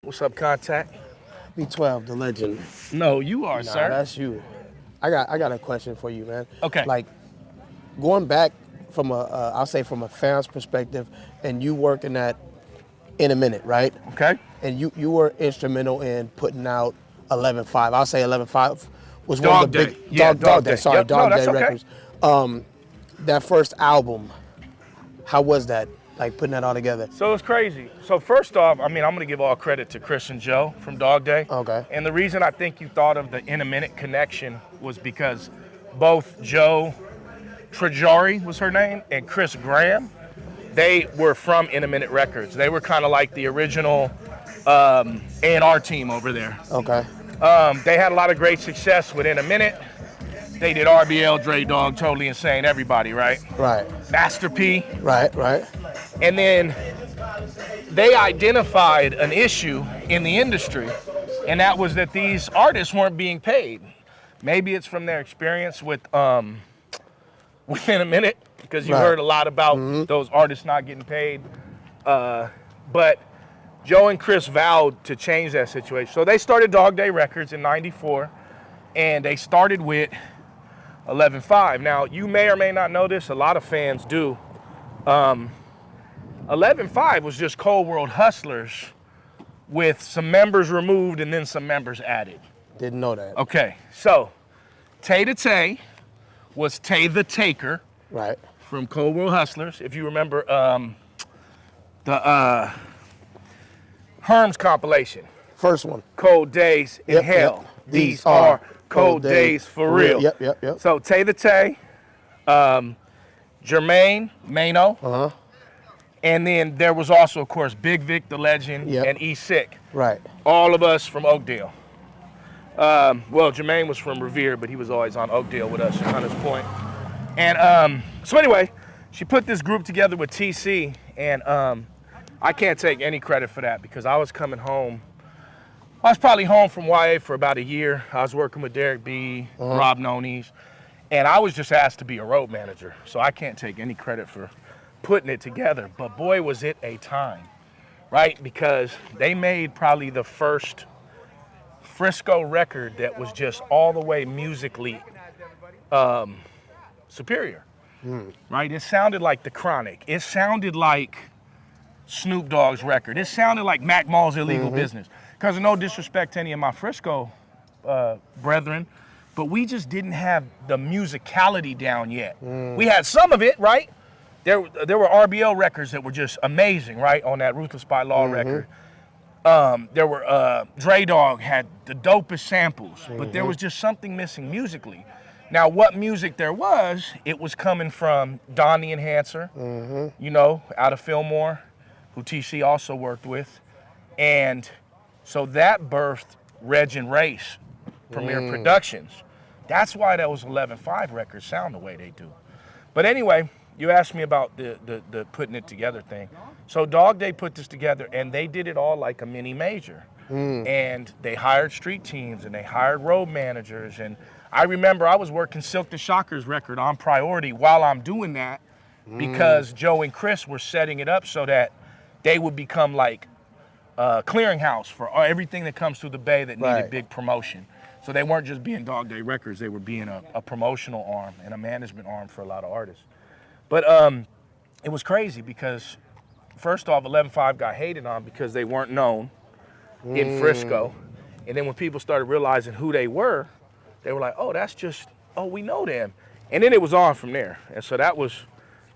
What's up, Kontac? B12, the legend. No, you are, Nah, sir. that's you. I got a question for you, man. Okay. Like, going back from I'll say from a fan's perspective, and you working that in a minute, right? Okay. And you were instrumental in putting out 11.5. I'll say 11.5 was Dog one of the Day. big Yeah, Dog Day. Sorry, Yep. Dog No, that's Day okay. Records. That first album, how was that? Like putting that all together? So it's crazy. So first off, I mean, I'm gonna give all credit to Chris and Joe from Dog Day. Okay. And the reason I think you thought of the In a Minute connection was because both Joe Trajari was her name and Chris Graham, they were from In a Minute Records. They were kind of like the original A&R team over there. Okay. They had a lot of great success with In a Minute. They did RBL, Dre Dog, Totally Insane, everybody, right? Right. Master P. Right. And then they identified an issue in the industry, and that was that these artists weren't being paid. Maybe it's from their experience with In a Minute, because you heard a lot about those artists not getting paid. But Joe and Chris vowed to change that situation. So they started Dog Day Records in '94, and they started with 11.5. Now, you may or may not know this, a lot of fans do. 11.5 was just Cold World Hustlers with some members removed and then some members added. Didn't know that. Okay, so Tay to Tay was Tay the Taker Right. from Cold World Hustlers. If you remember the Herms compilation, First one. Cold Days in Yep, Hell. yep. These are cold days for real. Yep. So Tay the Tay, Jermaine, Mano, and then there was also, of course, Big Vic, the legend, and E Sick. Right. All of us from Oakdale. Well, Jermaine was from Revere, but he was always on Oakdale with us at Hunters Point. And so anyway, she put this group together with TC, and I can't take any credit for that because I was coming home. I was probably home from YA for about a year. I was working with Daric B, Rob Nonies, and I was just asked to be a road manager. So I can't take any credit for putting it together. But boy, was it a time, right? Because they made probably the first Frisco record that was just all the way musically superior, right? It sounded like The Chronic. It sounded like Snoop Dogg's record. It sounded like Mac Mall's Illegal Business. Because no disrespect to any of my Frisco brethren, but we just didn't have the musicality down yet. We had some of it, right? There were RBL records that were just amazing, right? On that Ruthless by Law record. There were, Dre Dog had the dopest samples, but there was just something missing musically. Now, what music there was, it was coming from Don the Enhancer, you know, out of Fillmore, who TC also worked with. And so that birthed Reg and Race, Premier Productions. That's why those 11.5 records sound the way they do. But anyway, you asked me about the putting it together thing. So Dog Day put this together, and they did it all like a mini major. And they hired street teams, and they hired road managers. And I remember I was working Silk the Shocker's record on Priority while I'm doing that because Joe and Chris were setting it up so that they would become like clearinghouse for everything that comes through the Bay that needed big promotion. So they weren't just being Dog Day Records, they were being a promotional arm and a management arm for a lot of artists. But it was crazy because first off, 11.5 got hated on because they weren't known in Frisco. And then when people started realizing who they were like, oh, we know them. And then it was on from there. And so that was,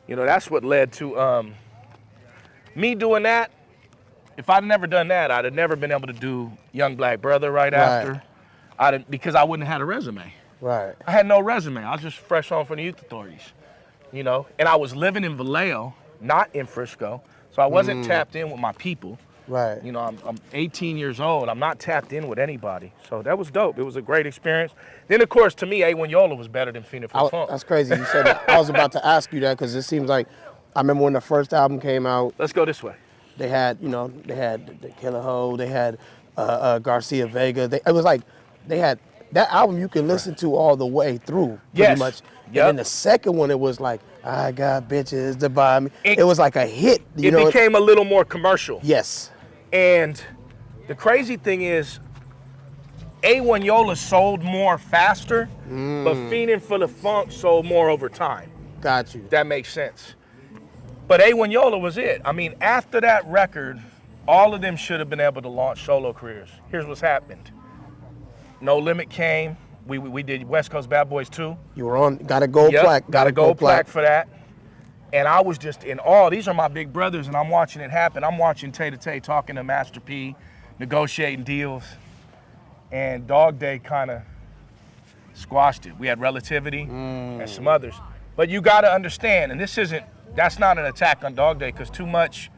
you know, that's what led to me doing that. If I'd never done that, I'd have never been able to do Young Black Brother right after. Because I wouldn't have had a resume. Right. I had no resume. I was just fresh home from the youth authorities, you know? And I was living in Vallejo, not in Frisco, so I wasn't tapped in with my people. Right. You know, I'm 18 years old. I'm not tapped in with anybody. So that was dope. It was a great experience. Then, of course, to me, A1 Yola was better than Phoenix for Funk. That's crazy you said that. I was about to ask you that because it seems like, I remember when the first album came out. Let's go this way. They had, you know, they had the Killer Ho, they had Garcia Vega. It was like, they had that album you can listen to all the way through, pretty much. And then the second one, it was like, I got bitches to buy me. It was like a hit. It became a little more commercial. Yes. And The crazy thing is, A1 Yola sold more faster, but Fiendin' for the Funk sold more over time. Got you. That makes sense. But A1 Yola was it. I mean, after that record, all of them should have been able to launch solo careers. Here's what's happened. No Limit came. We did West Coast Bad Boys 2. You were on, got a gold plaque. Got a gold plaque for that. And I was just in awe. These are my big brothers, and I'm watching it happen. I'm watching Tay to Tay talking to Master P, negotiating deals. And Dog Day kind of squashed it. We had Relativity and some others. But you got to understand, and that's not an attack on Dog Day, because too much,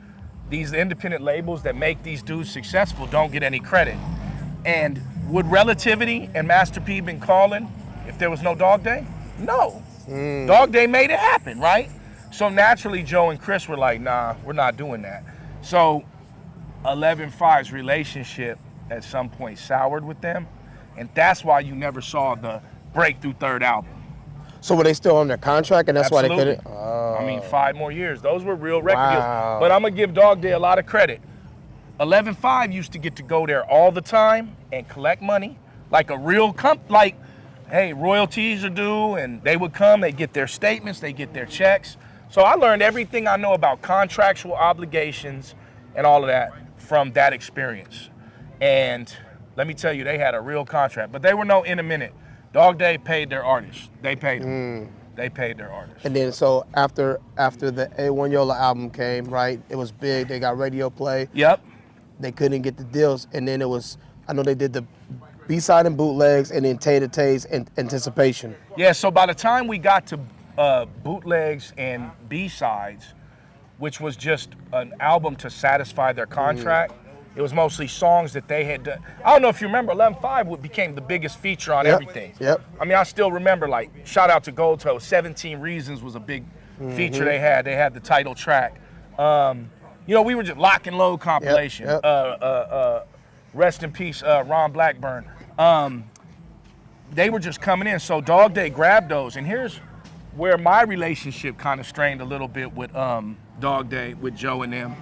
these independent labels that make these dudes successful don't get any credit. And would Relativity and Master P been calling if there was no Dog Day? No. Dog Day made it happen, right? So naturally, Joe and Chris were like, nah, we're not doing that. So 11-5's relationship at some point soured with them, and that's why you never saw the breakthrough third album. So were they still on their contract, and that's Absolutely. why they couldn't? I mean, 5 more years. Those were real record deals. But I'm gonna give Dog Day a lot of credit. 11-5 used to get to go there all the time and collect money, like a real like, hey, royalties are due, and they would come, they get their statements, they get their checks. So I learned everything I know about contractual obligations and all of that from that experience. And let me tell you, they had a real contract, but they were no in a minute. Dog Day paid their artists. They paid them. They paid their artists. And then so after the A1 Yola album came, right? It was big. They got radio play. Yep. They couldn't get the deals, and then it was, I know they did the B-side and bootlegs, and then Tay to Tay's Anticipation. Yeah. So by the time we got to bootlegs and B-sides, which was just an album to satisfy their contract. It was mostly songs that they had done. I don't know if you remember, 11-5 became the biggest feature on everything. Yep. I mean, I still remember, like, shout out to Gold Toe, 17 Reasons was a big feature they had. They had the title track. You know, we were just Lock and Load compilation. Rest in peace, Ron Blackburn. They were just coming in. So Dog Day grabbed those. And here's where my relationship kind of strained a little bit with Dog Day, with Joe and them.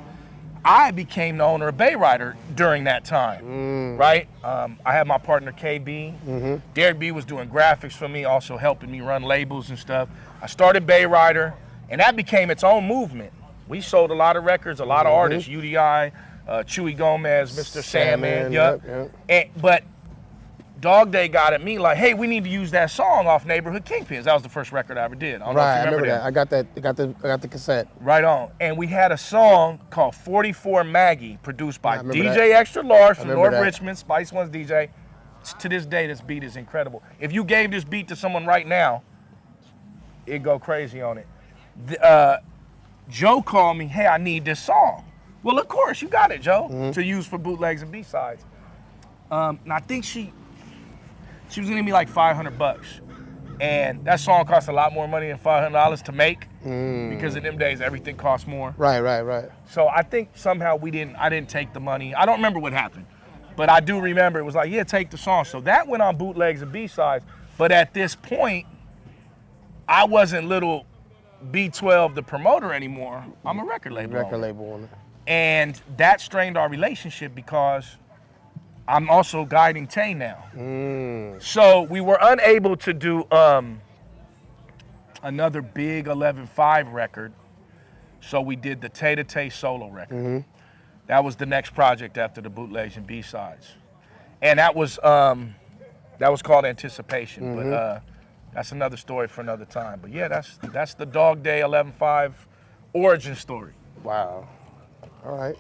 I became the owner of Bay Rider during that time, right? I had my partner KB. Daric B was doing graphics for me, also helping me run labels and stuff. I started Bay Rider, and that became its own movement. We sold a lot of records, a lot of artists, UDI, Chewy Gomez, Mr. Sandman, but Dog Day got at me like, hey, we need to use that song off Neighborhood Kingpins. That was the first record I ever did. I don't know if you remember that. I got that. I got the cassette. Right on. And we had a song called 44 Maggie, produced by DJ Extra Large from North Richmond, Spice One's DJ. To this day, this beat is incredible. If you gave this beat to someone right now, it'd go crazy on it. Joe called me, hey, I need this song. Well, of course, you got it, Joe, to use for bootlegs and B-sides. And I think she was gonna be like $500. And that song cost a lot more money than $500 to make, because in them days, everything cost more. Right. So I think somehow I didn't take the money. I don't remember what happened, but I do remember it was like, yeah, take the song. So that went on bootlegs and B-sides. But at this point, I wasn't little B12 the promoter anymore. I'm a record label owner. And that strained our relationship because I'm also guiding Tay now. So we were unable to do another big 11-5 record. So we did the Tay to Tay solo record. That was the next project after the bootlegs and B-sides. And that was called Anticipation. But that's another story for another time. But yeah, that's the Dog Day 11-5 origin story. Wow. All right.